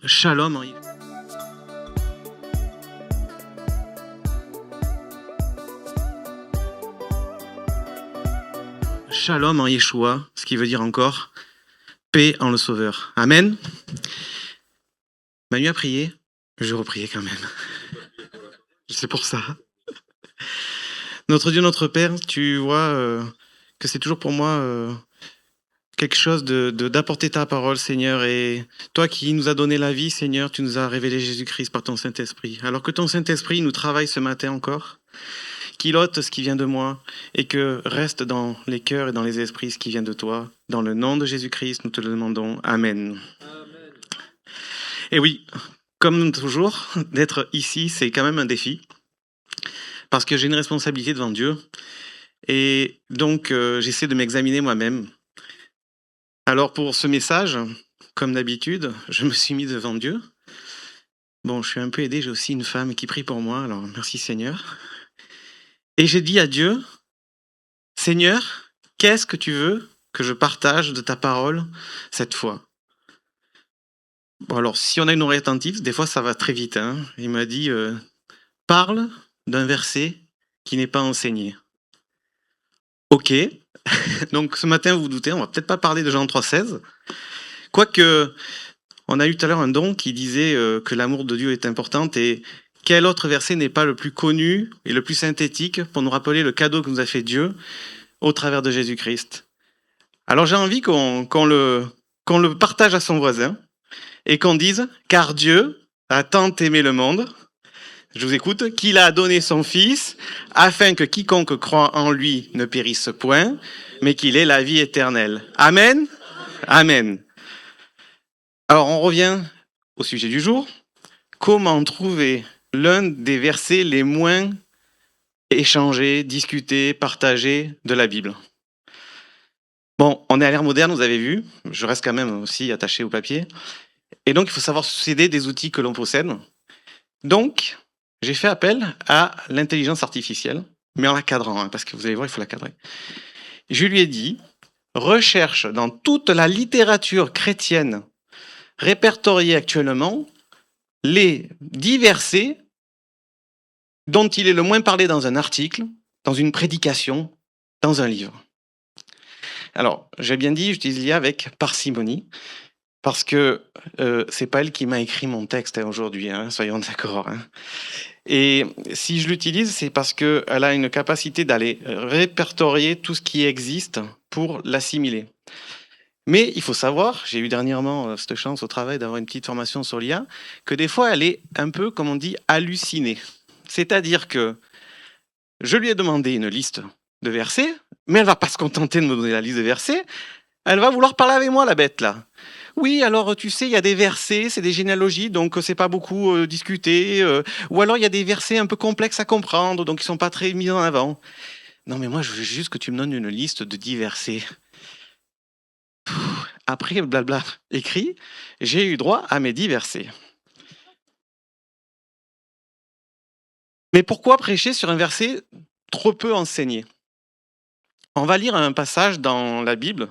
Shalom Shalom en Yeshua, ce qui veut dire encore paix en le Sauveur. Amen. Manu a prié, je repriais quand même. C'est pour ça. Notre Dieu, notre Père, tu vois que c'est toujours pour moi quelque chose d'apporter ta parole, Seigneur. Et toi qui nous as donné la vie, Seigneur, tu nous as révélé Jésus-Christ par ton Saint-Esprit. Alors que ton Saint-Esprit nous travaille ce matin encore, qu'il ôte ce qui vient de moi et que reste dans les cœurs et dans les esprits ce qui vient de toi. Dans le nom de Jésus-Christ, nous te le demandons. Amen. Amen. Et oui, comme toujours, d'être ici, c'est quand même un défi. Parce que j'ai une responsabilité devant Dieu. Et donc, j'essaie de m'examiner moi-même. Alors, pour ce message, comme d'habitude, je me suis mis devant Dieu. Bon, je suis un peu aidé, j'ai aussi une femme qui prie pour moi, alors merci Seigneur. Et j'ai dit à Dieu, Seigneur, qu'est-ce que tu veux que je partage de ta parole cette fois? Bon, alors, si on a une oreille attentive, des fois ça va très vite. Hein. Il m'a dit, parle d'un verset qui n'est pas enseigné. Ok, donc ce matin, vous vous doutez, on va peut-être pas parler de Jean 3,16. Quoique, on a eu tout à l'heure un don qui disait que l'amour de Dieu est important et quel autre verset n'est pas le plus connu et le plus synthétique pour nous rappeler le cadeau que nous a fait Dieu au travers de Jésus-Christ. Alors j'ai envie qu'on le partage à son voisin et qu'on dise « Car Dieu a tant aimé le monde », je vous écoute, « qu'il a donné son Fils afin que quiconque croit en lui ne périsse point, mais qu'il ait la vie éternelle. » Amen. Amen. Alors on revient au sujet du jour. Comment trouver l'un des versets les moins échangés, discutés, partagés de la Bible? Bon, on est à l'ère moderne, vous avez vu. Je reste quand même aussi attaché au papier. Et donc, il faut savoir s'aider des outils que l'on possède. Donc, j'ai fait appel à l'intelligence artificielle, mais en la cadrant, hein, parce que vous allez voir, il faut la cadrer. Je lui ai dit, recherche dans toute la littérature chrétienne répertoriée actuellement les 10 versets dont il est le moins parlé dans un article, dans une prédication, dans un livre. Alors, j'ai bien dit, j'utilise l'IA avec parcimonie, parce que c'est pas elle qui m'a écrit mon texte aujourd'hui, hein, soyons d'accord. Hein. Et si je l'utilise, c'est parce qu'elle a une capacité d'aller répertorier tout ce qui existe pour l'assimiler. Mais il faut savoir, j'ai eu dernièrement cette chance au travail d'avoir une petite formation sur l'IA, que des fois elle est un peu, comme on dit, hallucinée. C'est-à-dire que je lui ai demandé une liste de versets, mais elle va pas se contenter de me donner la liste de versets, elle va vouloir parler avec moi, la bête, là. Oui, alors tu sais, il y a des versets, c'est des généalogies, donc c'est pas beaucoup discuté. Ou alors il y a des versets un peu complexes à comprendre, donc ils sont pas très mis en avant. Non, mais moi, je veux juste que tu me donnes une liste de 10 versets. Après, blabla écrit, j'ai eu droit à mes 10 versets. Mais pourquoi prêcher sur un verset trop peu enseigné? On va lire un passage dans la Bible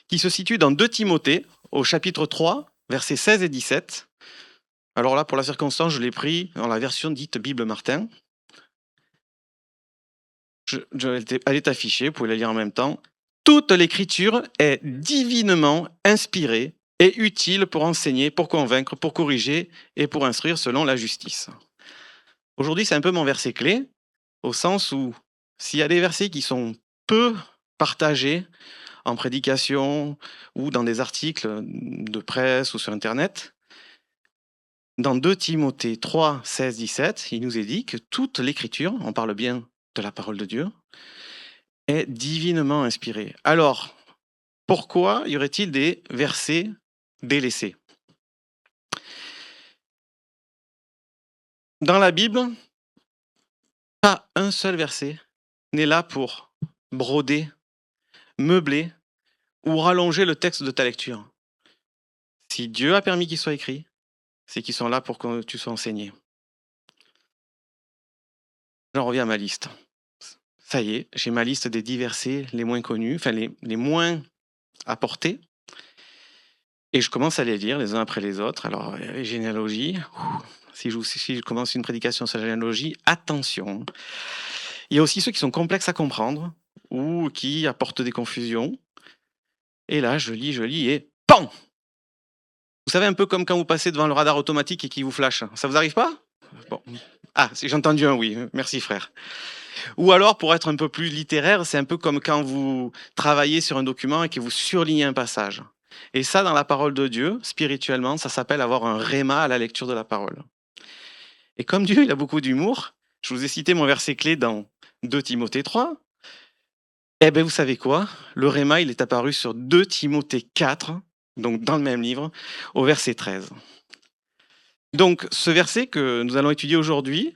qui se situe dans 2 Timothée, au chapitre 3, versets 16 et 17. Alors là, pour la circonstance, je l'ai pris dans la version dite Bible Martin. Elle est affichée, vous pouvez la lire en même temps. Toute l'écriture est divinement inspirée et utile pour enseigner, pour convaincre, pour corriger et pour instruire selon la justice. Aujourd'hui, c'est un peu mon verset clé, au sens où s'il y a des versets qui sont peu partagés en prédication ou dans des articles de presse ou sur Internet, dans 2 Timothée 3, 16, 17, il nous est dit que toute l'écriture, on parle bien de la parole de Dieu, est divinement inspirée. Alors, pourquoi y aurait-il des versets délaissés? Dans la Bible, pas un seul verset n'est là pour broder, meubler ou rallonger le texte de ta lecture. Si Dieu a permis qu'ils soient écrits, c'est qu'ils sont là pour que tu sois enseigné. J'en reviens à ma liste. Ça y est, j'ai ma liste des 10 versets les moins connus, enfin les moins apportés. Et je commence à les lire les uns après les autres. Alors, les généalogies, si je commence une prédication sur la généalogie, attention. Il y a aussi ceux qui sont complexes à comprendre ou qui apportent des confusions. Et là, je lis et PAM! Vous savez, un peu comme quand vous passez devant le radar automatique et qu'il vous flash. Ça vous arrive pas? Bon. Ah, j'ai entendu un oui. Merci, frère. Ou alors, pour être un peu plus littéraire, c'est un peu comme quand vous travaillez sur un document et que vous surlignez un passage. Et ça, dans la parole de Dieu, spirituellement, ça s'appelle avoir un réma à la lecture de la parole. Et comme Dieu, il a beaucoup d'humour, je vous ai cité mon verset clé dans 2 Timothée 3. Eh bien, vous savez quoi? Le réma, il est apparu sur 2 Timothée 4, donc dans le même livre, au verset 13. Donc, ce verset que nous allons étudier aujourd'hui,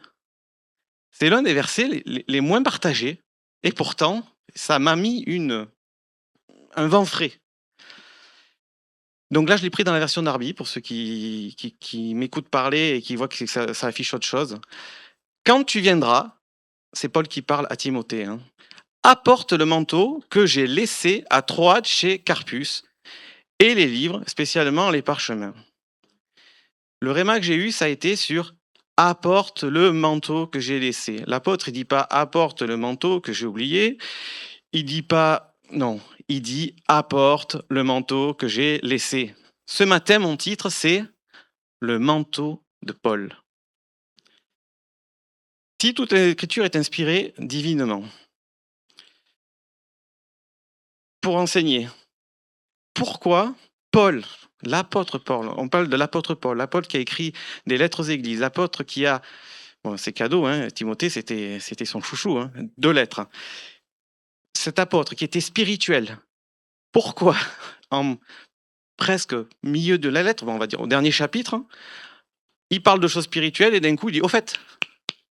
c'est l'un des versets les moins partagés. Et pourtant, ça m'a mis un vent frais. Donc là, je l'ai pris dans la version Darby, pour ceux qui m'écoutent parler et qui voient que ça affiche autre chose. Quand tu viendras, c'est Paul qui parle à Timothée, hein, apporte le manteau que j'ai laissé à Troade chez Carpus et les livres, spécialement les parchemins. Le réma que j'ai eu, ça a été sur apporte le manteau que j'ai laissé. L'apôtre, il dit pas apporte le manteau que j'ai oublié. Il dit pas, non, il dit apporte le manteau que j'ai laissé. Ce matin, mon titre, c'est le manteau de Paul. Si toute l'écriture est inspirée divinement, pour enseigner, pourquoi Paul, l'apôtre Paul, on parle de l'apôtre Paul, l'apôtre qui a écrit des lettres aux églises, l'apôtre qui a, bon, c'est cadeau, hein, Timothée c'était son chouchou, hein, 2 lettres. Cet apôtre qui était spirituel, pourquoi en presque milieu de la lettre, bon, on va dire au dernier chapitre, il parle de choses spirituelles et d'un coup il dit, au fait,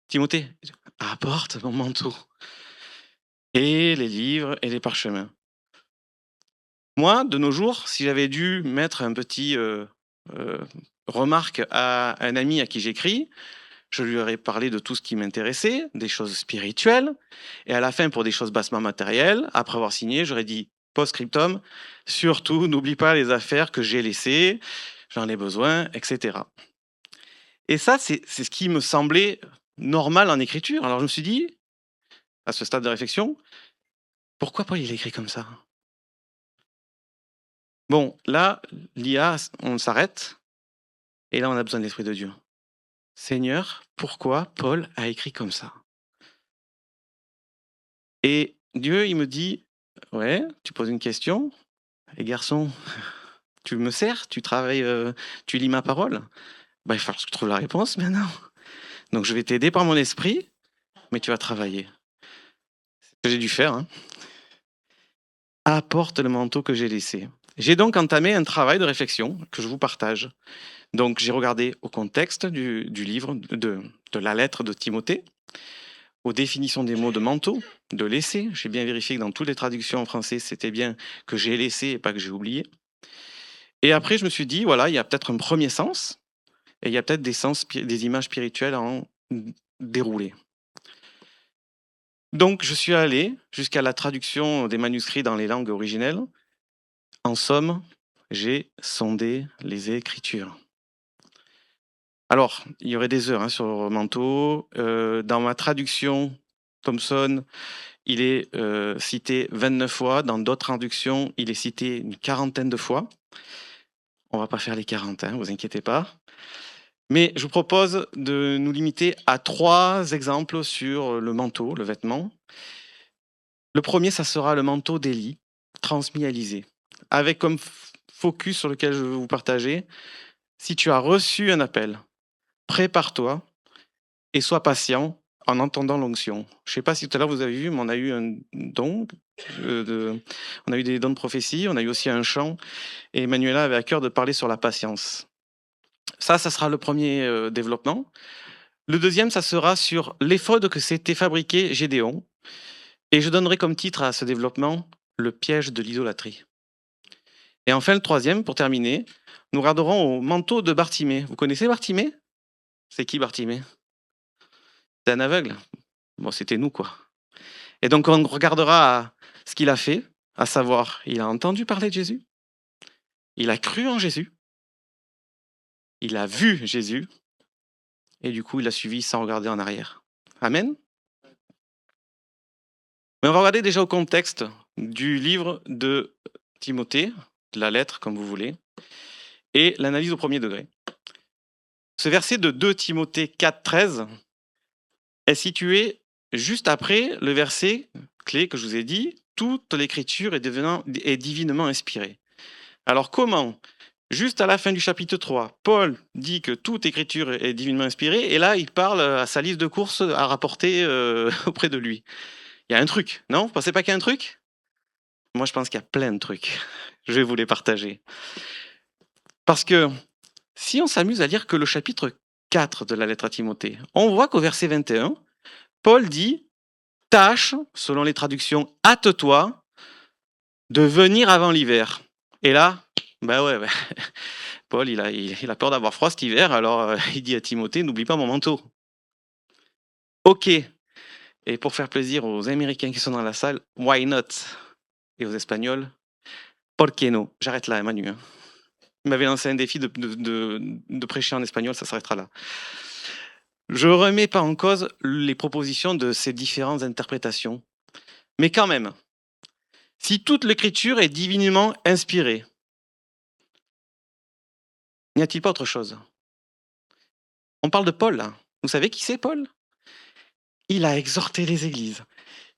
Timothée, apporte mon manteau et les livres et les parchemins. Moi, de nos jours, si j'avais dû mettre un petit remarque à un ami à qui j'écris, je lui aurais parlé de tout ce qui m'intéressait, des choses spirituelles, et à la fin, pour des choses bassement matérielles, après avoir signé, j'aurais dit post-scriptum, surtout n'oublie pas les affaires que j'ai laissées, j'en ai besoin, etc. Et ça, c'est ce qui me semblait normal en écriture. Alors je me suis dit, à ce stade de réflexion, pourquoi Paul il écrit comme ça? Bon, là, l'IA, on s'arrête, et là, on a besoin de l'Esprit de Dieu. Seigneur, pourquoi Paul a écrit comme ça? Et Dieu, il me dit, ouais, tu poses une question, et garçon, tu me sers, tu travailles, tu lis ma parole, bah, il va falloir que je trouve la réponse maintenant. Donc je vais t'aider par mon esprit, mais tu vas travailler. C'est ce que j'ai dû faire, hein. Apporte le manteau que j'ai laissé. J'ai donc entamé un travail de réflexion que je vous partage. Donc j'ai regardé au contexte du livre, de la lettre de Timothée, aux définitions des mots de manteau, de laisser. J'ai bien vérifié que dans toutes les traductions en français, c'était bien que j'ai laissé et pas que j'ai oublié. Et après, je me suis dit, voilà, il y a peut-être un premier sens, et il y a peut-être des images spirituelles à en dérouler. Donc, je suis allé jusqu'à la traduction des manuscrits dans les langues originelles. En somme, j'ai sondé les Écritures. Alors, il y aurait des heures, hein, sur le manteau. Dans ma traduction, Thomson, il est cité 29 fois. Dans d'autres traductions, il est cité une quarantaine de fois. On va pas faire les 40, hein, vous inquiétez pas. Mais je vous propose de nous limiter à 3 exemples sur le manteau, le vêtement. Le premier, ça sera le manteau d'Élie, transmis à Élysée, avec comme focus sur lequel je veux vous partager, si tu as reçu un appel, prépare-toi et sois patient en entendant l'onction. Je ne sais pas si tout à l'heure vous avez vu, mais on a eu un don, on a eu des dons de prophétie, on a eu aussi un chant, et Emmanuela avait à cœur de parler sur la patience. Ça sera le premier développement. Le deuxième, ça sera sur l'éphod que s'était fabriqué Gédéon. Et je donnerai comme titre à ce développement le piège de l'idolâtrie. Et enfin, le troisième, pour terminer, nous regarderons au manteau de Bartimée. Vous connaissez Bartimée? C'est qui Bartimée? C'est un aveugle. Bon, c'était nous, quoi. Et donc, on regardera à ce qu'il a fait, à savoir, il a entendu parler de Jésus, Il a cru en Jésus, il a vu Jésus, et du coup, il a suivi sans regarder en arrière. Amen. Mais on va regarder déjà au contexte du livre de Timothée, de la lettre, comme vous voulez, et l'analyse au premier degré. Ce verset de 2 Timothée 4, 13 est situé juste après le verset clé que je vous ai dit, toute l'écriture est divinement inspirée. Alors comment, juste à la fin du chapitre 3, Paul dit que toute écriture est divinement inspirée, et là il parle à sa liste de courses à rapporter auprès de lui. Il y a un truc, non? Vous pensez pas qu'il y a un truc? Moi je pense qu'il y a plein de trucs. Je vais vous les partager. Parce que si on s'amuse à lire que le chapitre 4 de la lettre à Timothée, on voit qu'au verset 21, Paul dit « Tâche, selon les traductions, hâte-toi de venir avant l'hiver. » Et là, bah ouais, Paul, il a peur d'avoir froid cet hiver, alors il dit à Timothée « N'oublie pas mon manteau. » Ok. Et pour faire plaisir aux Américains qui sont dans la salle, why not? Et aux Espagnols, ¿por qué no? J'arrête là, Manu. Hein. Il m'avait lancé un défi de prêcher en espagnol, ça s'arrêtera là. Je ne remets pas en cause les propositions de ces différentes interprétations. Mais quand même, si toute l'écriture est divinement inspirée, n'y a-t-il pas autre chose? On parle de Paul, là. Vous savez qui c'est, Paul? Il a exhorté les églises.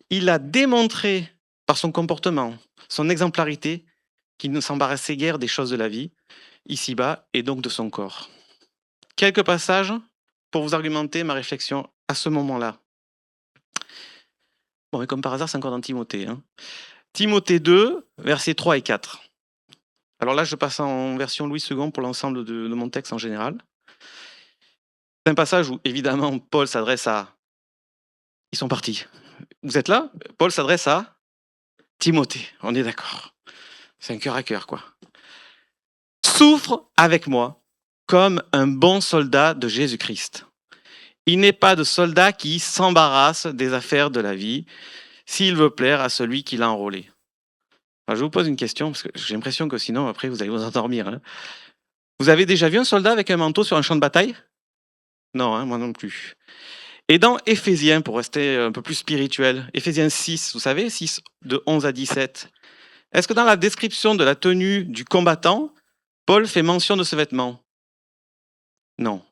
Il a démontré par son comportement, son exemplarité, qu'il ne s'embarrassait guère des choses de la vie, ici-bas, et donc de son corps. Quelques passages pour vous argumenter ma réflexion à ce moment-là. Bon, et comme par hasard, c'est encore dans Timothée. Hein. Timothée 2, versets 3 et 4. Alors là, je passe en version Louis II pour l'ensemble de mon texte en général. C'est un passage où, évidemment, Paul s'adresse à... Ils sont partis. Vous êtes là? Paul s'adresse à Timothée. On est d'accord. C'est un cœur à cœur, quoi. Souffre avec moi comme un bon soldat de Jésus-Christ. Il n'est pas de soldat qui s'embarrasse des affaires de la vie s'il veut plaire à celui qui l'a enrôlé. Alors, je vous pose une question, parce que j'ai l'impression que sinon, après, vous allez vous endormir. Hein. Vous avez déjà vu un soldat avec un manteau sur un champ de bataille? Non, hein, moi non plus. Et dans Éphésiens, pour rester un peu plus spirituel, Éphésiens 6, vous savez, 6, de 11 à 17, est-ce que dans la description de la tenue du combattant, Paul fait mention de ce vêtement? Non.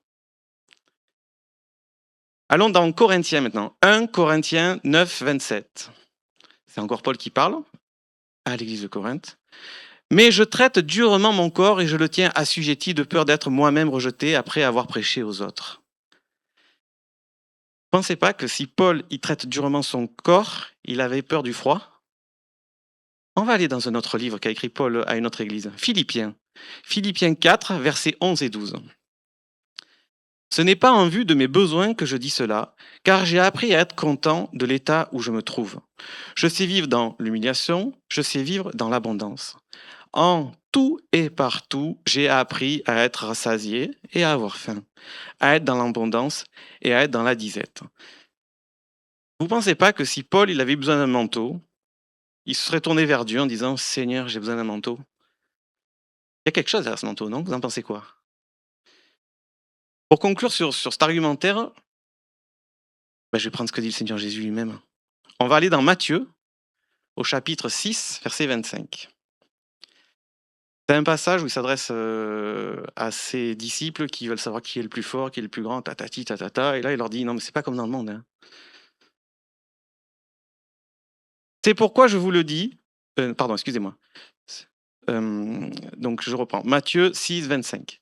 Allons dans Corinthiens maintenant. 1 Corinthiens 9, 27. C'est encore Paul qui parle à l'église de Corinthe. Mais je traite durement mon corps et je le tiens assujetti de peur d'être moi-même rejeté après avoir prêché aux autres. Ne pensez pas que si Paul y traite durement son corps, il avait peur du froid? On va aller dans un autre livre qu'a écrit Paul à une autre église, Philippiens. Philippiens 4, versets 11 et 12. Ce n'est pas en vue de mes besoins que je dis cela, car j'ai appris à être content de l'état où je me trouve. Je sais vivre dans l'humiliation, je sais vivre dans l'abondance. En tout et partout, j'ai appris à être rassasié et à avoir faim, à être dans l'abondance et à être dans la disette. Vous ne pensez pas que si Paul il avait besoin d'un manteau, il se serait tourné vers Dieu en disant « Seigneur, j'ai besoin d'un manteau ». Il y a quelque chose derrière ce manteau, non? Vous en pensez quoi? Pour conclure sur cet argumentaire, je vais prendre ce que dit le Seigneur Jésus lui-même. On va aller dans Matthieu, au chapitre 6, verset 25. C'est un passage où il s'adresse à ses disciples qui veulent savoir qui est le plus fort, qui est le plus grand, tatati, tatata. Et là, il leur dit, non, mais c'est pas comme dans le monde. Hein. C'est pourquoi je vous le dis. Pardon, excusez-moi. Donc, je reprends. Matthieu 6, 25.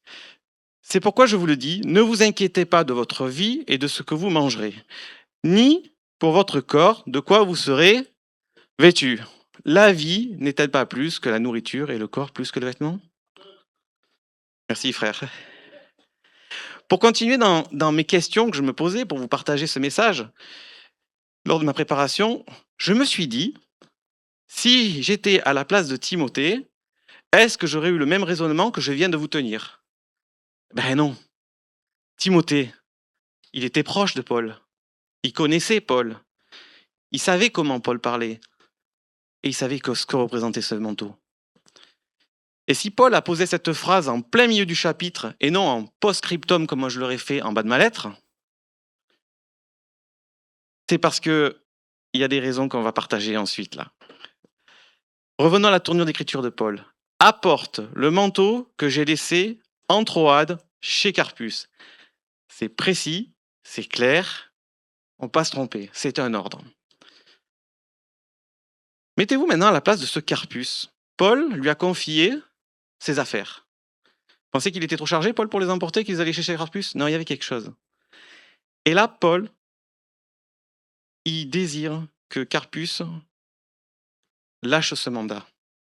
C'est pourquoi je vous le dis, ne vous inquiétez pas de votre vie et de ce que vous mangerez, ni pour votre corps, de quoi vous serez vêtu. La vie n'est-elle pas plus que la nourriture et le corps plus que le vêtement? Merci, frère. Pour continuer dans mes questions que je me posais pour vous partager ce message, lors de ma préparation, je me suis dit, si j'étais à la place de Timothée, est-ce que j'aurais eu le même raisonnement que je viens de vous tenir? Ben non. Timothée, il était proche de Paul. Il connaissait Paul. Il savait comment Paul parlait. Et il savait ce que représentait ce manteau. Et si Paul a posé cette phrase en plein milieu du chapitre et non en post-scriptum comme moi je l'aurais fait en bas de ma lettre, c'est parce que il y a des raisons qu'on va partager ensuite là. Revenons à la tournure d'écriture de Paul. Apporte le manteau que j'ai laissé en Troade chez Carpus. C'est précis, c'est clair, on ne peut pas se tromper, c'est un ordre. Mettez-vous maintenant à la place de ce Carpus. Paul lui a confié ses affaires. Pensez qu'il était trop chargé, Paul, pour les emporter, qu'ils allaient chez Carpus? Non, il y avait quelque chose. Et là, Paul, il désire que Carpus lâche ce mandat.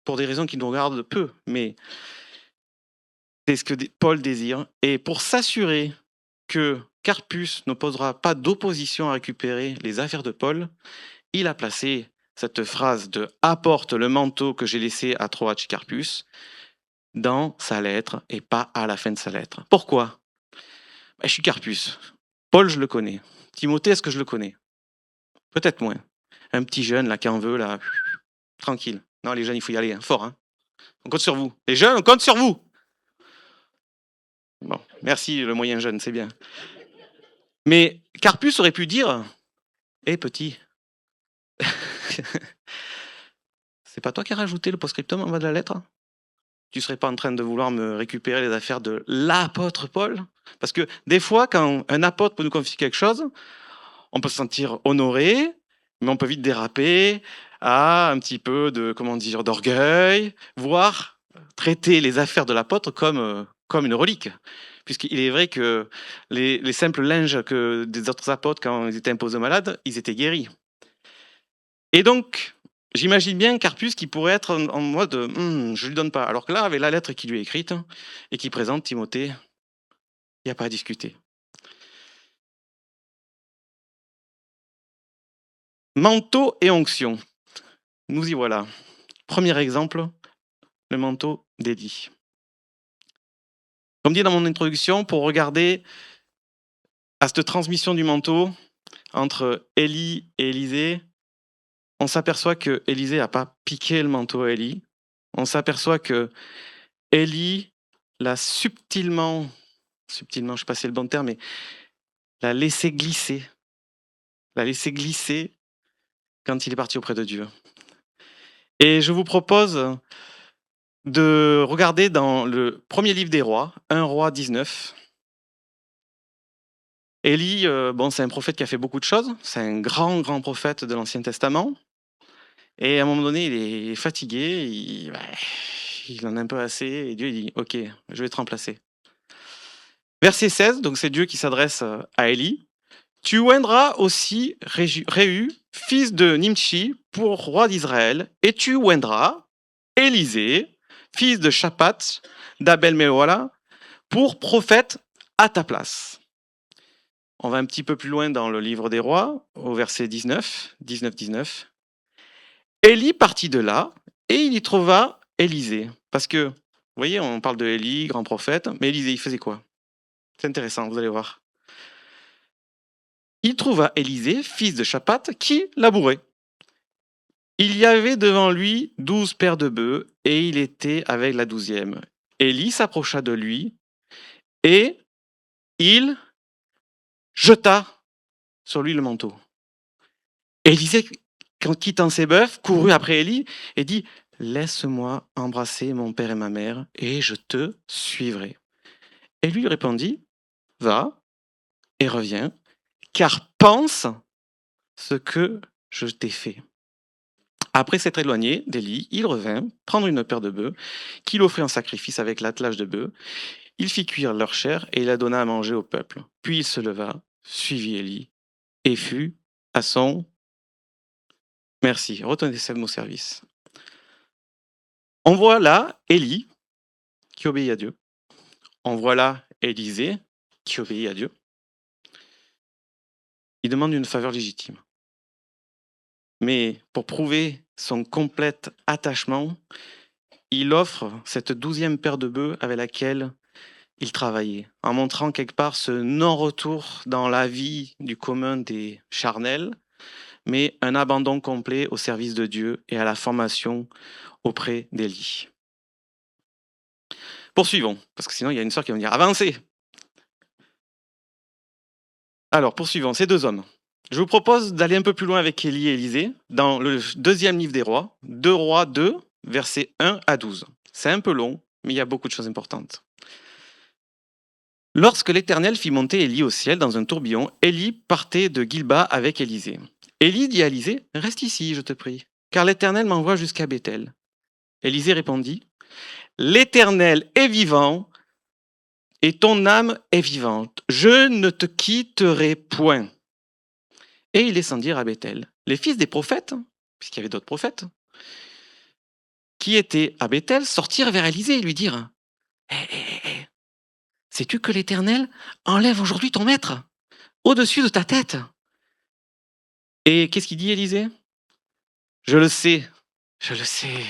Pour des raisons qui nous regardent peu, mais c'est ce que Paul désire. Et pour s'assurer que Carpus n'opposera pas d'opposition à récupérer les affaires de Paul, il a placé cette phrase de « apporte le manteau que j'ai laissé à Troade chez Carpus » dans sa lettre et pas à la fin de sa lettre. Pourquoi? Je suis Carpus. Paul, je le connais. Timothée, est-ce que je le connais? Peut-être moins. Un petit jeune là qui en veut, là, tranquille. Non, les jeunes, il faut y aller, hein, fort. Hein. On compte sur vous. Les jeunes, on compte sur vous. Bon, merci le moyen jeune, c'est bien. Mais Carpus aurait pu dire « Hé petit, c'est pas toi qui as rajouté le post-scriptum en bas de la lettre? Tu serais pas en train de vouloir me récupérer les affaires de l'apôtre Paul? » Parce que des fois, quand un apôtre peut nous confier quelque chose, on peut se sentir honoré, mais on peut vite déraper à un petit peu de, comment dire, d'orgueil, voire traiter les affaires de l'apôtre comme une relique. Puisqu'il est vrai que les simples linges que des autres apôtres, quand ils étaient imposés aux malades, ils étaient guéris. Et donc, j'imagine bien Carpus qui pourrait être en mode je lui donne pas. Alors que là, avec la lettre qui lui est écrite et qui présente Timothée, il n'y a pas à discuter. Manteau et onction. Nous y voilà. Premier exemple, le manteau d'Élie. Comme dit dans mon introduction, pour regarder à cette transmission du manteau entre Élie et Élisée, on s'aperçoit que Élisée n'a pas piqué le manteau à Élie. On s'aperçoit que Élie l'a subtilement, je ne sais pas si c'est le bon terme, mais l'a laissé glisser. L'a laissé glisser quand il est parti auprès de Dieu. Et je vous propose de regarder dans le premier livre des rois, 1 roi 19. Élie, c'est un prophète qui a fait beaucoup de choses. C'est un grand prophète de l'Ancien Testament. Et à un moment donné, il est fatigué, il en a un peu assez, et Dieu il dit « Ok, je vais te remplacer ». Verset 16, donc c'est Dieu qui s'adresse à Élie. « Tu oindras aussi Réhu, fils de Nimshi, pour roi d'Israël, et tu oindras Élisée, fils de Shaphat, d'Abel-Mehola, pour prophète à ta place. » On va un petit peu plus loin dans le livre des rois, au verset 19. Élie partit de là, et il y trouva Élisée. Parce que, vous voyez, on parle de Élie, grand prophète, mais Élisée, il faisait quoi? C'est intéressant, vous allez voir. Il trouva Élisée, fils de Shaphat, qui labourait. Il y avait devant lui 12 paires de bœufs, et il était avec la 12e. Élie s'approcha de lui, et il jeta sur lui le manteau. Élisée, quittant ses bœufs, courut après Élie et dit « Laisse-moi embrasser mon père et ma mère, et je te suivrai. » Et lui répondit « Va et reviens, car pense ce que je t'ai fait. » Après s'être éloigné d'Élie, il revint prendre une paire de bœufs qu'il offrit en sacrifice avec l'attelage de bœufs. Il fit cuire leur chair et il la donna à manger au peuple. Puis il se leva, suivit Élie et fut à son... Merci, retenez ce mot service. On voit là Élie qui obéit à Dieu. On voit là Élisée qui obéit à Dieu. Il demande une faveur légitime. Mais pour prouver son complet attachement, il offre cette 12e paire de bœufs avec laquelle il travaillait, en montrant quelque part ce non-retour dans la vie du commun des charnels, mais un abandon complet au service de Dieu et à la formation auprès d'Élie. Poursuivons, parce que sinon il y a une sœur qui va me dire « Avancez !» Alors, poursuivons, ces deux hommes. Je vous propose d'aller un peu plus loin avec Élie et Élisée, dans le deuxième livre des rois, 2 Rois 2, versets 1 à 12. C'est un peu long, mais il y a beaucoup de choses importantes. Lorsque l'Éternel fit monter Élie au ciel dans un tourbillon, Élie partait de Gilba avec Élisée. Élie dit à Élisée, « Reste ici, je te prie, car l'Éternel m'envoie jusqu'à Béthel. » Élisée répondit, « L'Éternel est vivant, et ton âme est vivante. Je ne te quitterai point. » Et ils descendirent à Béthel. Les fils des prophètes, puisqu'il y avait d'autres prophètes, qui étaient à Béthel, sortirent vers Élisée et lui dirent, Hé, sais-tu que l'Éternel enlève aujourd'hui ton maître au-dessus de ta tête? Et qu'est-ce qu'il dit, Élisée? Je le sais, je le sais.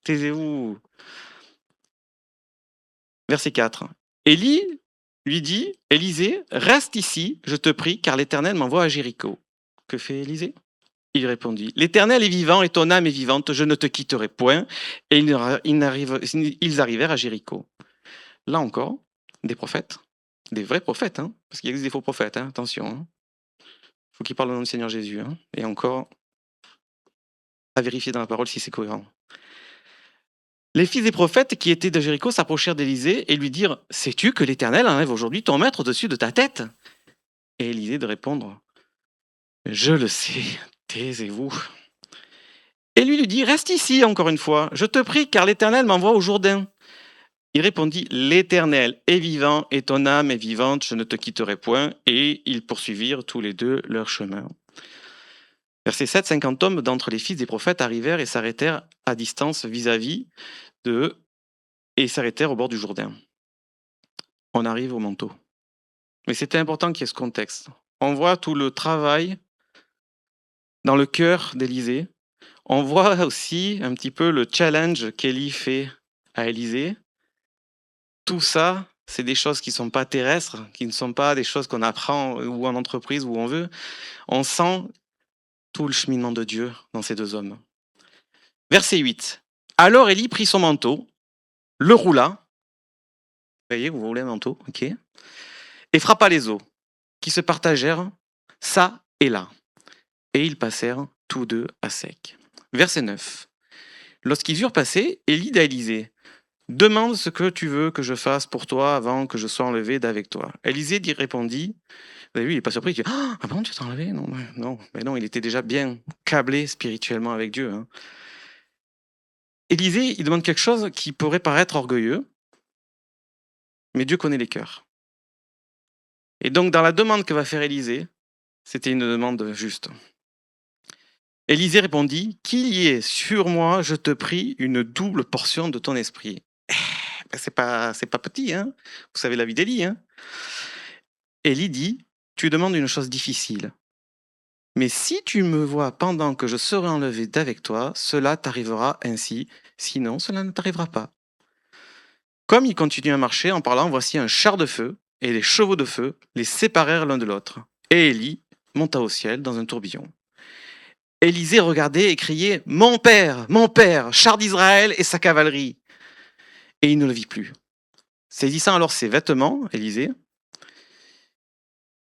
Taisez-vous. Verset 4. Élie lui dit, Élisée, reste ici, je te prie, car l'Éternel m'envoie à Jéricho. Que fait Élisée? Il répondit, l'Éternel est vivant et ton âme est vivante, je ne te quitterai point. Et ils arrivèrent à Jéricho. Là encore, des prophètes, des vrais prophètes, hein, parce qu'il existe des faux prophètes, hein, attention. Hein. Faut qu'ils parlent au nom du Seigneur Jésus. Hein, et encore, à vérifier dans la parole si c'est cohérent. Les fils des prophètes qui étaient de Jéricho s'approchèrent d'Élisée et lui dirent, sais-tu que l'Éternel enlève aujourd'hui ton maître au-dessus de ta tête? Et Élisée de répondre, je le sais, taisez-vous. Et lui dit, reste ici encore une fois, je te prie, car l'Éternel m'envoie au Jourdain. Il répondit, l'Éternel est vivant et ton âme est vivante, je ne te quitterai point. Et ils poursuivirent tous les deux leur chemin. Verset 7, 50 hommes d'entre les fils des prophètes arrivèrent et s'arrêtèrent à distance vis-à-vis d'eux et s'arrêtèrent au bord du Jourdain. On arrive au manteau. Mais c'était important qu'il y ait ce contexte. On voit tout le travail dans le cœur d'Élisée. On voit aussi un petit peu le challenge qu'Élie fait à Élisée. Tout ça, c'est des choses qui ne sont pas terrestres, qui ne sont pas des choses qu'on apprend ou en entreprise ou où on veut. On sent tout le cheminement de Dieu dans ces deux hommes. Verset 8. Alors Élie prit son manteau, le roula. Vous voyez, vous roulez un manteau, ok. Et frappa les eaux, qui se partagèrent ça et là. Et ils passèrent tous deux à sec. Verset 9. Lorsqu'ils eurent passé, Élie dit à Élisée, demande ce que tu veux que je fasse pour toi avant que je sois enlevé d'avec toi. Élisée répondit, vous avez vu, il n'est pas surpris, il dit, ah bon, tu t'es enlevé? Non, non, mais non, il était déjà bien câblé spirituellement avec Dieu. Hein. Élisée, il demande quelque chose qui pourrait paraître orgueilleux, mais Dieu connaît les cœurs. Et donc, dans la demande que va faire Élisée, c'était une demande juste. Élisée répondit, qu'il y ait sur moi, je te prie, une double portion de ton esprit. C'est pas petit, hein. Vous savez la vie d'Élie, hein. Élie dit, tu demandes une chose difficile. Mais si tu me vois pendant que je serai enlevé d'avec toi, cela t'arrivera ainsi, sinon cela ne t'arrivera pas. Comme il continue à marcher en parlant, voici un char de feu et les chevaux de feu les séparèrent l'un de l'autre. Et Élie monta au ciel dans un tourbillon. Élisée regardait et criait « mon père, char d'Israël et sa cavalerie !» Et il ne le vit plus. Saisissant alors ses vêtements, Élisée,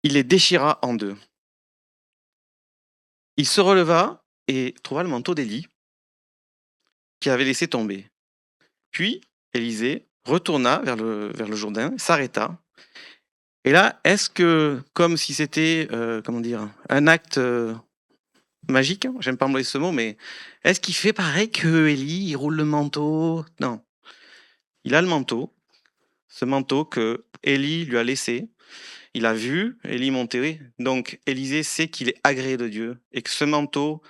il les déchira en deux. Il se releva et trouva le manteau d'Élie qu'il avait laissé tomber. Puis, Élisée retourna vers le Jourdain, s'arrêta. Et là, est-ce que, comme si c'était, un acte magique, hein, j'aime pas employer ce mot, mais est-ce qu'il fait pareil que Élie, il roule le manteau? Non. Il a le manteau, ce manteau que Élie lui a laissé. Il a vu Élie monter, donc Élisée sait qu'il est agréé de Dieu et que ce manteau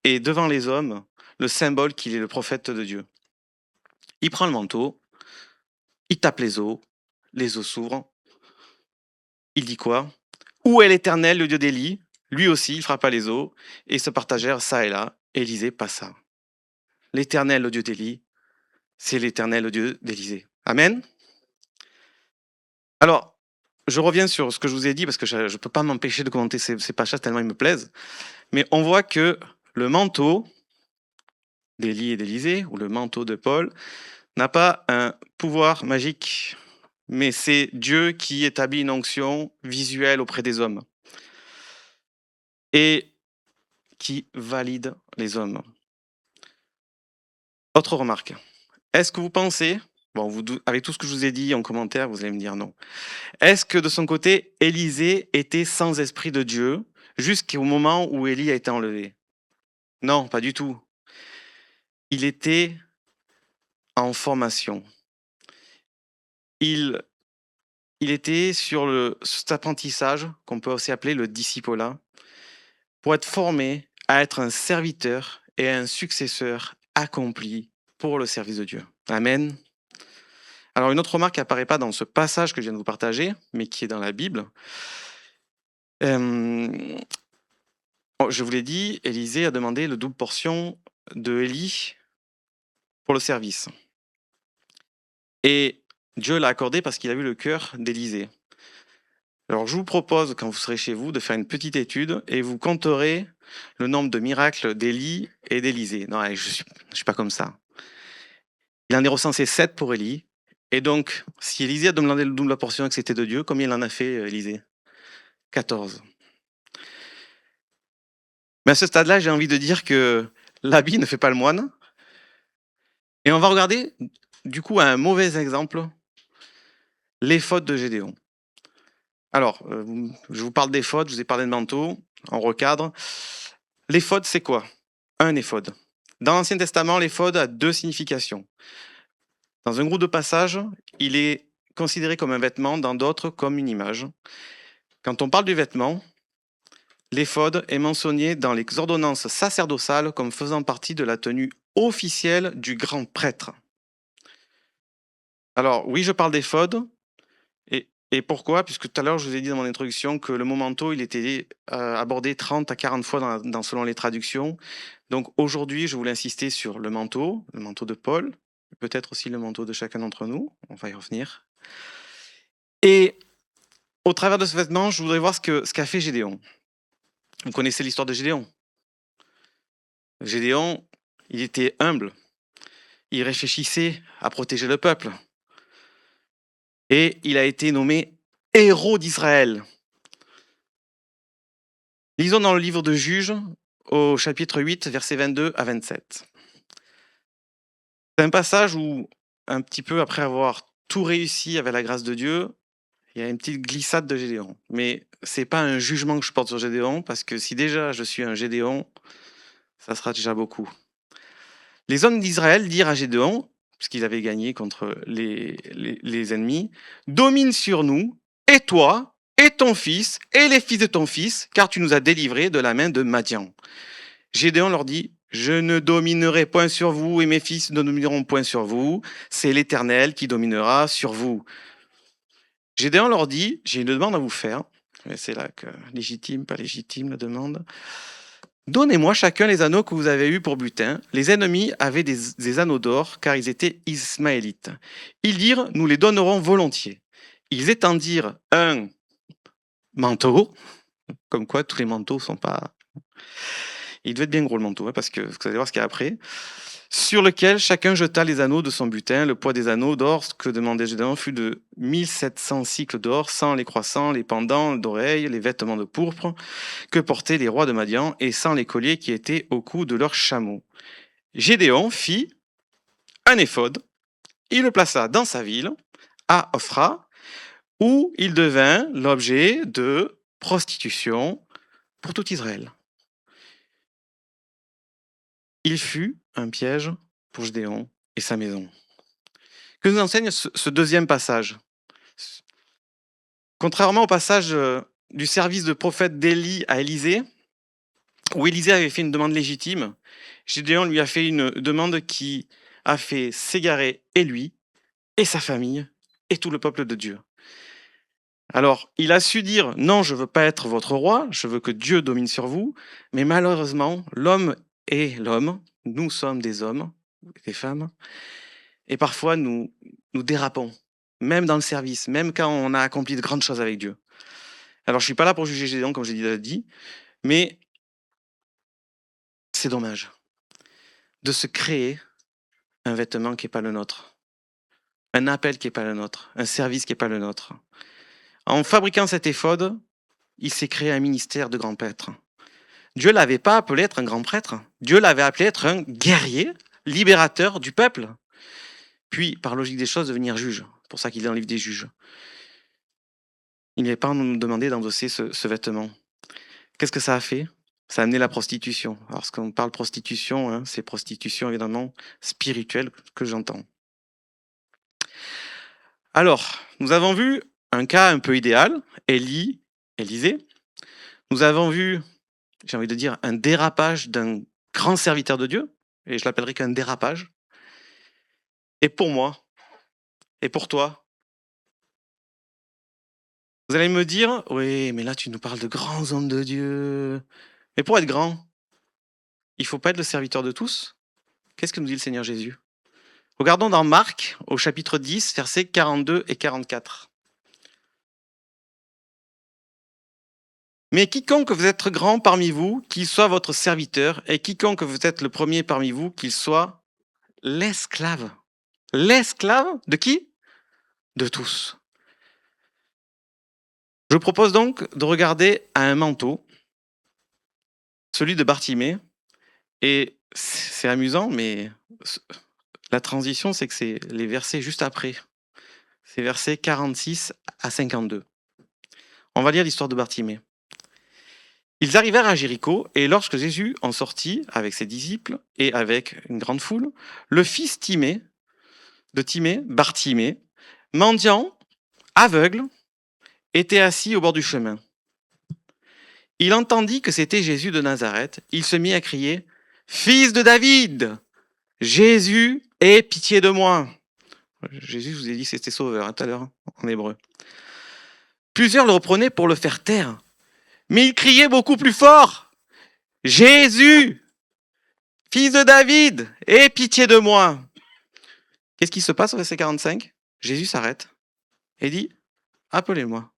est devant les hommes le symbole qu'il est le prophète de Dieu. Il prend le manteau, il tape les eaux s'ouvrent. Il dit quoi? Où est l'Éternel, le Dieu d'Élie? Lui aussi, il frappa les eaux et se partagèrent ça et là. Élisée passa. L'Éternel, le Dieu d'Élie, c'est l'Éternel, le Dieu d'Élisée. Amen. Alors, je reviens sur ce que je vous ai dit parce que je ne peux pas m'empêcher de commenter ces passages tellement ils me plaisent. Mais on voit que le manteau d'Élie et d'Élisée, ou le manteau de Paul, n'a pas un pouvoir magique, mais c'est Dieu qui établit une onction visuelle auprès des hommes et qui valide les hommes. Autre remarque. Est-ce que vous pensez, bon, avec tout ce que je vous ai dit en commentaire, vous allez me dire non. Est-ce que de son côté, Élisée était sans esprit de Dieu jusqu'au moment où Élie a été enlevé? Non, pas du tout. Il était en formation. Il, il était sur cet apprentissage qu'on peut aussi appeler le discipolat pour être formé à être un serviteur et un successeur accompli pour le service de Dieu. Amen. Alors une autre remarque qui apparaît pas dans ce passage que je viens de vous partager, mais qui est dans la Bible. Je vous l'ai dit, Élisée a demandé le double portion de Élie pour le service. Et Dieu l'a accordé parce qu'il a vu le cœur d'Élisée. Alors je vous propose, quand vous serez chez vous, de faire une petite étude et vous compterez le nombre de miracles d'Élie et d'Élisée. Non, je suis pas comme ça. Il en est recensé 7 pour Élie. Et donc, si Élisée a demandé le double portion et que c'était de Dieu, combien il en a fait, Élisée? 14. Mais à ce stade-là, j'ai envie de dire que l'habit ne fait pas le moine. Et on va regarder, du coup, à un mauvais exemple, les fautes de Gédéon. Alors, je vous parle des fautes, je vous ai parlé de manteau, on recadre. L'éphod, c'est quoi? Un éphod. Dans l'Ancien Testament, l'éphod a 2 significations. Dans un groupe de passages, il est considéré comme un vêtement, dans d'autres comme une image. Quand on parle du vêtement, l'éphod est mentionné dans les ordonnances sacerdotales comme faisant partie de la tenue officielle du grand prêtre. Alors oui, je parle d'éphod, et pourquoi? Puisque tout à l'heure, je vous ai dit dans mon introduction que le mot manteau, il était abordé 30 à 40 fois selon les traductions. Donc aujourd'hui, je voulais insister sur le manteau de Paul, peut-être aussi le manteau de chacun d'entre nous, on va y revenir. Et au travers de ce vêtement, je voudrais voir ce qu'a fait Gédéon. Vous connaissez l'histoire de Gédéon. Gédéon, il était humble, il réfléchissait à protéger le peuple. Et il a été nommé héros d'Israël. Lisons dans le livre de Juges, au chapitre 8, versets 22 à 27. C'est un passage où, un petit peu après avoir tout réussi avec la grâce de Dieu, il y a une petite glissade de Gédéon. Mais c'est pas un jugement que je porte sur Gédéon, parce que si déjà je suis un Gédéon, ça sera déjà beaucoup. Les hommes d'Israël dirent à Gédéon, puisqu'ils avaient gagné contre les ennemis, domine sur nous, et toi, et ton fils, et les fils de ton fils, car tu nous as délivrés de la main de Madian. Gédéon leur dit, je ne dominerai point sur vous, et mes fils ne domineront point sur vous, c'est l'Éternel qui dominera sur vous. Gédéon leur dit, j'ai une demande à vous faire, c'est là que légitime, pas légitime la demande. Donnez-moi chacun les anneaux que vous avez eus pour butin. Les ennemis avaient des anneaux d'or, car ils étaient ismaélites. Ils dirent, nous les donnerons volontiers. Ils étendirent un manteau, comme quoi tous les manteaux sont pas... Il devait être bien gros le manteau, parce que vous allez voir ce qu'il y a après. Sur lequel chacun jeta les anneaux de son butin. Le poids des anneaux d'or que demandait Gédéon fut de 1700 cycles d'or, sans les croissants, les pendants d'oreilles, les vêtements de pourpre que portaient les rois de Madian, et sans les colliers qui étaient au cou de leurs chameaux. Gédéon fit un éphod, il le plaça dans sa ville, à Ophra, où il devint l'objet de prostitution pour tout Israël. Il fut un piège pour Gédéon et sa maison. Que nous enseigne ce deuxième passage? Contrairement au passage du service de prophète d'Élie à Élisée, où Élisée avait fait une demande légitime, Gédéon lui a fait une demande qui a fait s'égarer et lui, et sa famille, et tout le peuple de Dieu. Alors, il a su dire, non, je veux pas être votre roi, je veux que Dieu domine sur vous, mais malheureusement, l'homme est l'homme, nous sommes des hommes, des femmes, et parfois nous dérapons, même dans le service, même quand on a accompli de grandes choses avec Dieu. Alors, je suis pas là pour juger Gédéon, comme j'ai déjà dit, mais c'est dommage de se créer un vêtement qui n'est pas le nôtre. un appel qui n'est pas le nôtre, un service qui n'est pas le nôtre. En fabriquant cet éphode, il s'est créé un ministère de grand prêtre. Dieu l'avait pas appelé être un grand prêtre. Dieu l'avait appelé être un guerrier, libérateur du peuple. Puis, par logique des choses, devenir juge. C'est pour ça qu'il est dans le livre des juges. Il n'est pas nous demandé d'endosser ce vêtement. Qu'est-ce que ça a fait? Ça a amené la prostitution. Alors, quand on parle prostitution, hein, c'est prostitution évidemment spirituelle que j'entends. Alors, nous avons vu un cas un peu idéal, Élisée. Nous avons vu, j'ai envie de dire, un dérapage d'un grand serviteur de Dieu, et je l'appellerai qu'un dérapage. Et pour moi, et pour toi, vous allez me dire, oui, mais là tu nous parles de grands hommes de Dieu. Mais pour être grand, il ne faut pas être le serviteur de tous. Qu'est-ce que nous dit le Seigneur Jésus? Regardons dans Marc, au chapitre 10, versets 42 et 44. Mais quiconque vous êtes grand parmi vous, qu'il soit votre serviteur, et quiconque vous êtes le premier parmi vous, qu'il soit l'esclave. L'esclave de qui? De tous. Je propose donc de regarder à un manteau, celui de Bartimée, et c'est amusant, mais la transition, c'est que c'est les versets juste après. C'est versets 46 à 52. On va lire l'histoire de Bartimée. Ils arrivèrent à Jéricho, et lorsque Jésus en sortit avec ses disciples et avec une grande foule, le fils de Timée, Bartimée, mendiant, aveugle, était assis au bord du chemin. Il entendit que c'était Jésus de Nazareth. Il se mit à crier « Fils de David, Jésus, aie pitié de moi !» Jésus, je vous ai dit, c'était sauveur tout à l'heure en hébreu. Plusieurs le reprenaient pour le faire taire, mais il criait beaucoup plus fort « Jésus, fils de David, aie pitié de moi !» Qu'est-ce qui se passe au verset 45? Jésus s'arrête et dit « Appelez-moi ».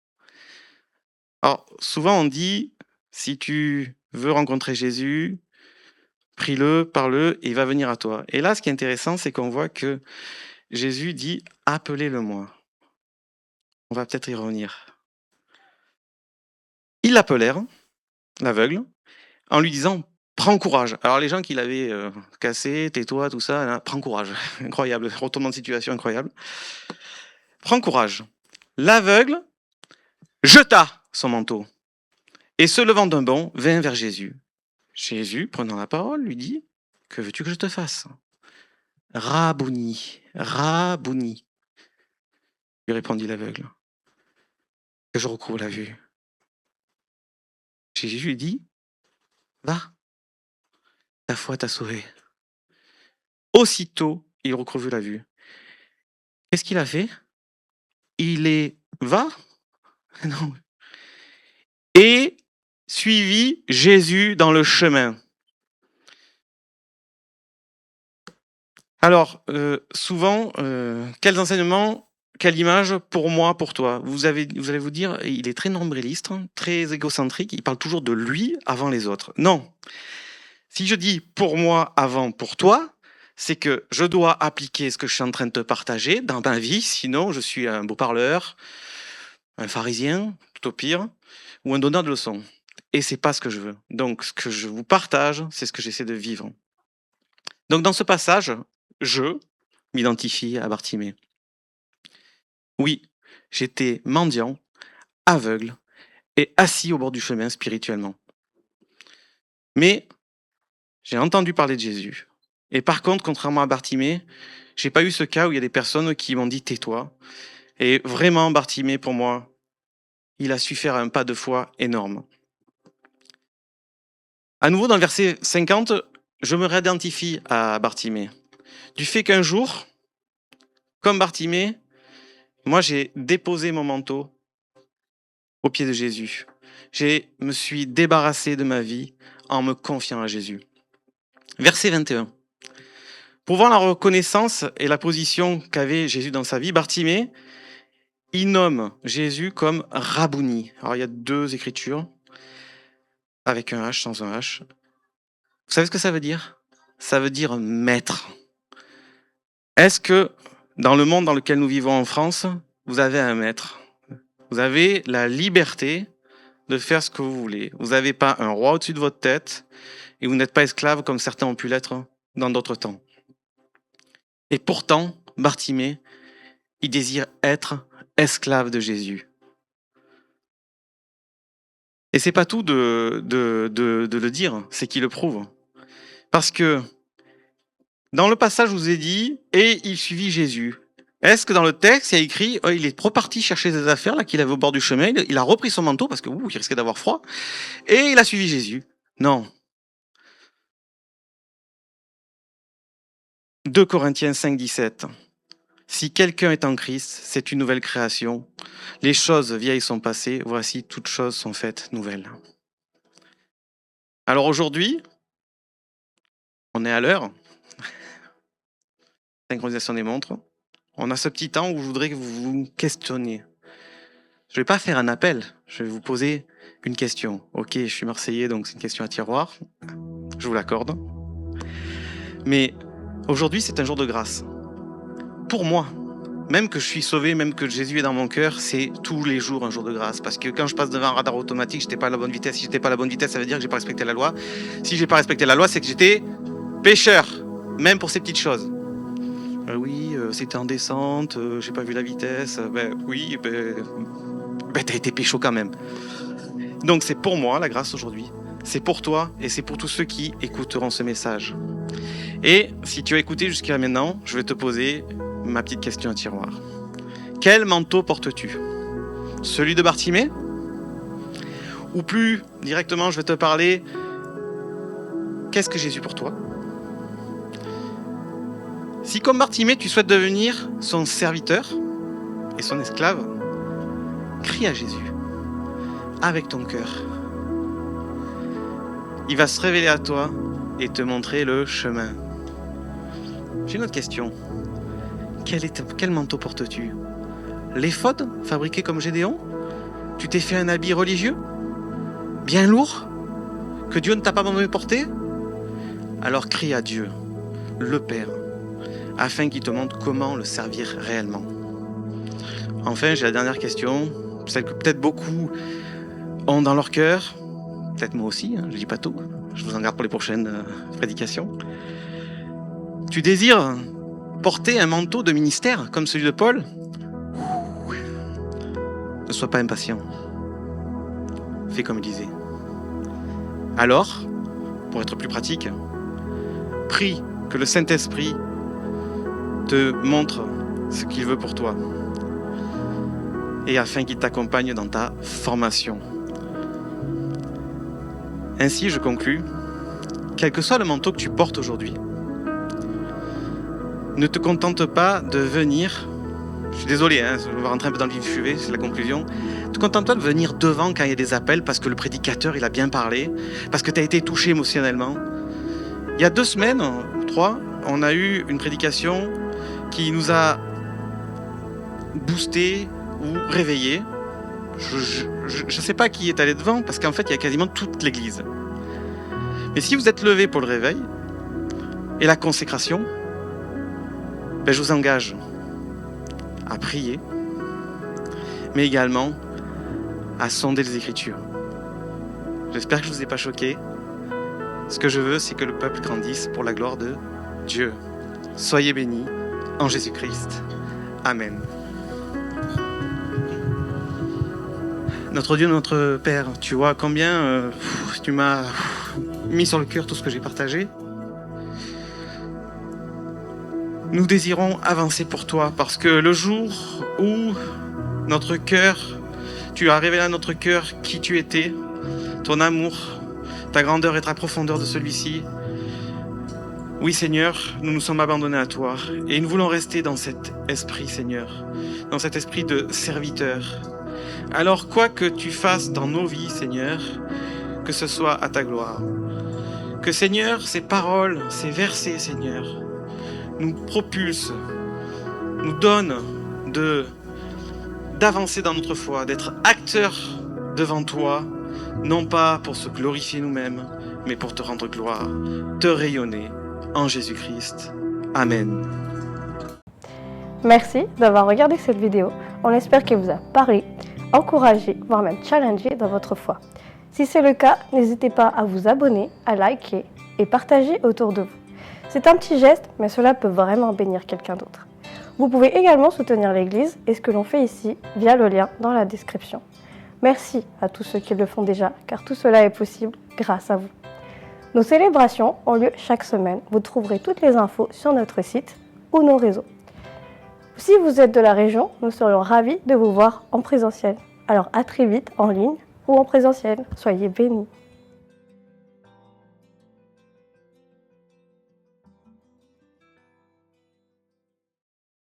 Alors, souvent on dit, si tu veux rencontrer Jésus, prie-le, parle-le, et il va venir à toi. Et là, ce qui est intéressant, c'est qu'on voit que Jésus dit « Appelez-le-moi ». On va peut-être y revenir. Ils l'appelèrent, l'aveugle, en lui disant « Prends courage ». Alors les gens qui l'avaient cassé, tais-toi, tout ça, là, prends courage. Incroyable, retournement de situation incroyable. Prends courage. L'aveugle jeta son manteau et se levant d'un bond, vint vers Jésus. Jésus, prenant la parole, lui dit « Que veux-tu que je te fasse ?» « Rabouni, Rabouni, lui répondit l'aveugle, que je recouvre la vue. Jésus lui dit « Va, ta foi t'a sauvé. » Aussitôt, il recouvre la vue. Qu'est-ce qu'il a fait? Il est va non. Et suivit Jésus dans le chemin. Alors, souvent, quels enseignements, quelle image pour moi, pour toi? Vous allez vous dire, il est très nombriliste, très égocentrique, il parle toujours de lui avant les autres. Non. Si je dis pour moi avant pour toi, c'est que je dois appliquer ce que je suis en train de te partager dans ma vie, sinon je suis un beau parleur, un pharisien, tout au pire, ou un donneur de leçons. Et c'est pas ce que je veux. Donc, ce que je vous partage, c'est ce que j'essaie de vivre. Donc, dans ce passage, je m'identifie à Bartimée. Oui, j'étais mendiant, aveugle et assis au bord du chemin spirituellement. Mais j'ai entendu parler de Jésus. Et par contre, contrairement à Bartimée, j'ai pas eu ce cas où il y a des personnes qui m'ont dit tais-toi. Et vraiment, Bartimée, pour moi, il a su faire un pas de foi énorme. À nouveau, dans le verset 50, je me réidentifie à Bartimée. Du fait qu'un jour, comme Bartimée, moi j'ai déposé mon manteau aux pieds de Jésus. Je me suis débarrassé de ma vie en me confiant à Jésus. Verset 21. Pour voir la reconnaissance et la position qu'avait Jésus dans sa vie, Bartimée, il nomme Jésus comme Rabouni. Alors il y a deux écritures, avec un H, sans un H. Vous savez ce que ça veut dire? Ça veut dire maître. Est-ce que Dans le monde dans lequel nous vivons en France, vous avez un maître. Vous avez la liberté de faire ce que vous voulez. Vous n'avez pas un roi au-dessus de votre tête et vous n'êtes pas esclave comme certains ont pu l'être dans d'autres temps. Et pourtant, Bartimée, il désire être esclave de Jésus. Et c'est pas tout de le dire, c'est qu'il le prouve. Parce que dans le passage, je vous ai dit, et il suivit Jésus. Est-ce que dans le texte, il y a écrit, il est reparti chercher des affaires là qu'il avait au bord du chemin, il a repris son manteau parce que il risquait d'avoir froid, et il a suivi Jésus? Non. 2 Corinthiens 5, 17. Si quelqu'un est en Christ, c'est une nouvelle création. Les choses vieilles sont passées, voici toutes choses sont faites nouvelles. Alors aujourd'hui, on est à l'heure. Synchronisation des montres. On a ce petit temps où je voudrais que vous vous questionniez. Je ne vais pas faire un appel, je vais vous poser une question. Ok, je suis Marseillais, donc c'est une question à tiroir. Je vous l'accorde. Mais aujourd'hui, c'est un jour de grâce. Pour moi, même que je suis sauvé, même que Jésus est dans mon cœur, c'est tous les jours un jour de grâce. Parce que quand je passe devant un radar automatique, j'étais pas à la bonne vitesse. Si j'étais pas à la bonne vitesse, ça veut dire que j'ai pas respecté la loi. Si j'ai pas respecté la loi, c'est que j'étais pécheur, même pour ces petites choses. Oui, c'était en descente, j'ai pas vu la vitesse. Oui, t'as été pécho quand même. Donc c'est pour moi la grâce aujourd'hui. C'est pour toi et c'est pour tous ceux qui écouteront ce message. Et si tu as écouté jusqu'à maintenant, je vais te poser ma petite question à tiroir. Quel manteau portes-tu? Celui de Bartimée? Ou plus directement, je vais te parler, qu'est-ce que Jésus pour toi? Si comme Bartimée, tu souhaites devenir son serviteur et son esclave, crie à Jésus avec ton cœur. Il va se révéler à toi et te montrer le chemin. J'ai une autre question. Quel manteau portes-tu? L'éphod, fabriqué comme Gédéon? Tu t'es fait un habit religieux? Bien lourd? Que Dieu ne t'a pas demandé de porter? Alors crie à Dieu, le Père, afin qu'il te montre comment le servir réellement. Enfin, j'ai la dernière question, celle que peut-être beaucoup ont dans leur cœur, peut-être moi aussi, je ne dis pas tout, je vous en garde pour les prochaines prédications. Tu désires porter un manteau de ministère comme celui de Paul? Ne sois pas impatient. Fais comme il disait. Alors, pour être plus pratique, prie que le Saint-Esprit te montre ce qu'il veut pour toi et afin qu'il t'accompagne dans ta formation. Ainsi, je conclus, quel que soit le manteau que tu portes aujourd'hui, ne te contente pas de venir, je suis désolé, je vais rentrer un peu dans le vif du sujet, c'est la conclusion, ne te contente pas de venir devant quand il y a des appels parce que le prédicateur il a bien parlé, parce que tu as été touché émotionnellement. Il y a 2 semaines, 3, on a eu une prédication qui nous a boosté ou réveillé. Je ne sais pas qui est allé devant parce qu'en fait il y a quasiment toute l'église. Mais si vous êtes levé pour le réveil et la consécration, je vous engage à prier, mais également à sonder les Écritures. J'espère que je ne vous ai pas choqué. Ce que je veux, c'est que le peuple grandisse pour la gloire de Dieu. Soyez bénis en Jésus-Christ. Amen. Notre Dieu, notre Père, tu vois combien tu m'as mis sur le cœur tout ce que j'ai partagé. Nous désirons avancer pour toi parce que le jour où notre cœur, tu as révélé à notre cœur qui tu étais, ton amour, ta grandeur et ta profondeur de celui-ci, oui Seigneur, nous nous sommes abandonnés à toi et nous voulons rester dans cet esprit Seigneur, dans cet esprit de serviteur. Alors quoi que tu fasses dans nos vies Seigneur, que ce soit à ta gloire. Que Seigneur, ces paroles, ces versets Seigneur, nous propulsent, nous donnent d'avancer dans notre foi, d'être acteurs devant toi, non pas pour se glorifier nous-mêmes, mais pour te rendre gloire, te rayonner en Jésus-Christ. Amen. Merci d'avoir regardé cette vidéo. On espère qu'elle vous a parlé, encouragé, voire même challengé dans votre foi. Si c'est le cas, n'hésitez pas à vous abonner, à liker et partager autour de vous. C'est un petit geste, mais cela peut vraiment bénir quelqu'un d'autre. Vous pouvez également soutenir l'Église et ce que l'on fait ici via le lien dans la description. Merci à tous ceux qui le font déjà, car tout cela est possible grâce à vous. Nos célébrations ont lieu chaque semaine. Vous trouverez toutes les infos sur notre site ou nos réseaux. Si vous êtes de la région, nous serions ravis de vous voir en présentiel. Alors à très vite en ligne ou en présentiel. Soyez bénis.